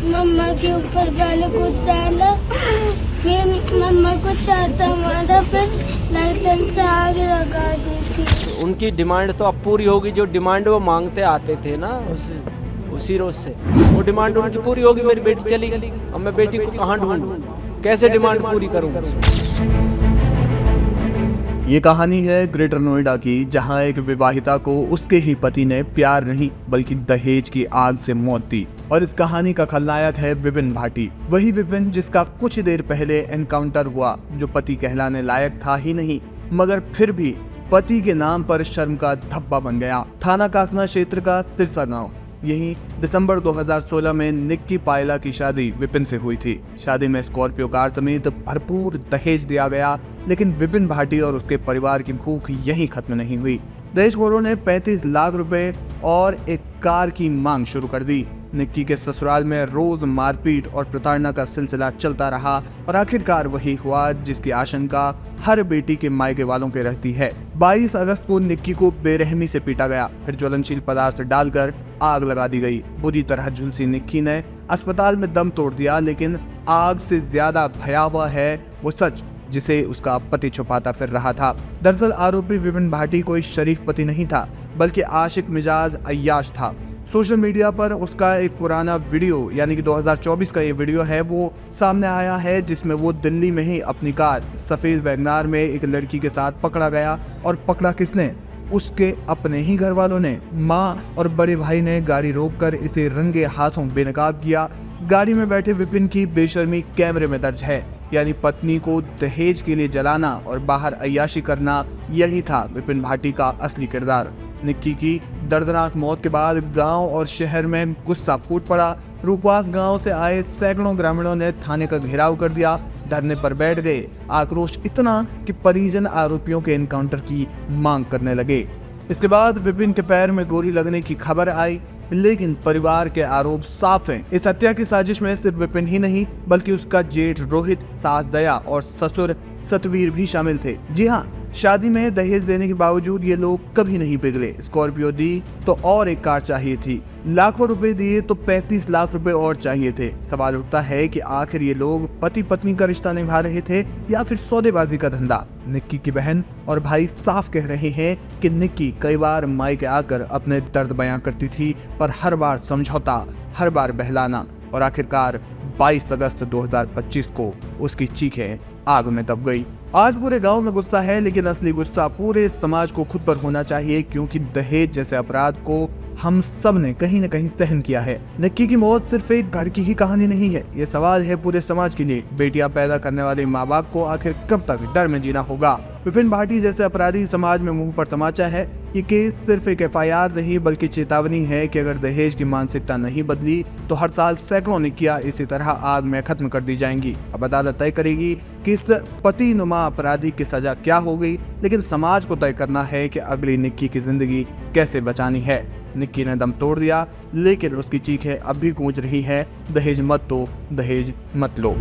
मम्मा के ऊपर पहले कूद डाला, फिर मम्मा को चाहता मारा, फिर लाइटर से आग लगा दी थी। उनकी डिमांड तो अब पूरी होगी, जो डिमांड वो मांगते आते थे ना उसी रोज से वो डिमांड उनकी पूरी होगी। मेरी बेटी चली गई, अब मैं बेटी को कहाँ ढूंढूं, कैसे डिमांड पूरी करूं? ये कहानी है ग्रेटर नोएडा की, जहां एक विवाहिता को उसके ही पति ने प्यार नहीं बल्कि दहेज की आग से मौत दी। और इस कहानी का खलनायक है विपिन भाटी, वही विपिन जिसका कुछ देर पहले एनकाउंटर हुआ, जो पति कहलाने लायक था ही नहीं मगर फिर भी पति के नाम पर शर्म का धब्बा बन गया। थाना कासना क्षेत्र का सिरसा गांव। यही दिसंबर 2016 में निक्की पायला की शादी विपिन से हुई थी। शादी में स्कॉर्पियो कार समेत भरपूर दहेज दिया गया, लेकिन विपिन भाटी और उसके परिवार की भूख यहीं खत्म नहीं हुई। दहेजखोरों ने 35 लाख रुपए और एक कार की मांग शुरू कर दी। निक्की के ससुराल में रोज मारपीट और प्रताड़ना का सिलसिला चलता रहा और आखिरकार वही हुआ जिसकी आशंका हर बेटी के मायके वालों के रहती है। 22 अगस्त को निक्की को बेरहमी से पीटा गया, फिर ज्वलनशील पदार्थ डालकर आग लगा दी गई। बुरी तरह झुलसी निक्की ने अस्पताल में दम तोड़ दिया, लेकिन आग से ज्यादा भयावह है वो सच जिसे उसका पति छुपाता फिर रहा था। दरअसल आरोपी विपिन भाटी कोई शरीफ पति नहीं था, बल्कि आशिक मिजाज अय्याश था। सोशल मीडिया पर उसका एक पुराना वीडियो यानी कि 2024 का ये वीडियो है वो सामने आया है, जिसमें वो दिल्ली में ही अपनी कार सफेद वैगनार में एक लड़की के साथ पकड़ा गया। और पकड़ा किसने? उसके अपने ही घर वालों ने। माँ और बड़े भाई ने गाड़ी रोककर इसे रंगे हाथों बेनकाब किया। गाड़ी में बैठे विपिन की बेशर्मी कैमरे में दर्ज है, यानी पत्नी को दहेज के लिए जलाना और बाहर अय्याशी करना, यही था विपिन भाटी का असली किरदार। निक्की की दर्दनाक मौत के बाद गांव और शहर में गुस्सा फूट पड़ा। रूपवास गांव से आए सैकड़ों ग्रामीणों ने थाने का घेराव कर दिया, धरने पर बैठ गए। आक्रोश इतना कि परिजन आरोपियों के एनकाउंटर की मांग करने लगे। इसके बाद विपिन के पैर में गोली लगने की खबर आई, लेकिन परिवार के आरोप साफ हैं। इस हत्या की साजिश में सिर्फ विपिन ही नहीं बल्कि उसका जेठ रोहित, सास दया और ससुर सतवीर भी शामिल थे। जी हाँ, शादी में दहेज देने के बावजूद ये लोग कभी नहीं पिघले। स्कॉर्पियो दी तो और एक कार चाहिए थी, लाखों रुपए दिए तो 35 लाख रुपए और चाहिए थे। सवाल उठता है कि आखिर ये लोग पति पत्नी का रिश्ता निभा रहे थे या फिर सौदेबाजी का धंधा। निक्की की बहन और भाई साफ कह रहे हैं कि निक्की कई बार मायके आकर अपने दर्द बयां करती थी, पर हर बार समझौता, हर बार बहलाना, और आखिरकार 22 अगस्त 2025 को उसकी चीखें आग में दब गई। आज पूरे गांव में गुस्सा है, लेकिन असली गुस्सा पूरे समाज को खुद पर होना चाहिए, क्योंकि दहेज जैसे अपराध को हम सब ने कहीं न कहीं सहन किया है। निक्की की मौत सिर्फ एक घर की ही कहानी नहीं है, ये सवाल है पूरे समाज के लिए। बेटियां पैदा करने वाले माँ बाप को आखिर कब तक डर में जीना होगा? विपिन भाटी जैसे अपराधी समाज में मुंह पर तमाचा है। ये केस सिर्फ एक FIR नहीं बल्कि चेतावनी है कि अगर दहेज की मानसिकता नहीं बदली तो हर साल सैकड़ों निक्कियां इसी तरह आग में खत्म कर दी जाएंगी। अब अदालत तय करेगी कि इस पति नुमा अपराधी की सजा क्या हो गई, लेकिन समाज को तय करना है कि अगली निक्की की जिंदगी कैसे बचानी है। निक्की ने दम तोड़ दिया, लेकिन उसकी चीखें अब भी गूंज रही है, दहेज मत दो, दहेज मत लो।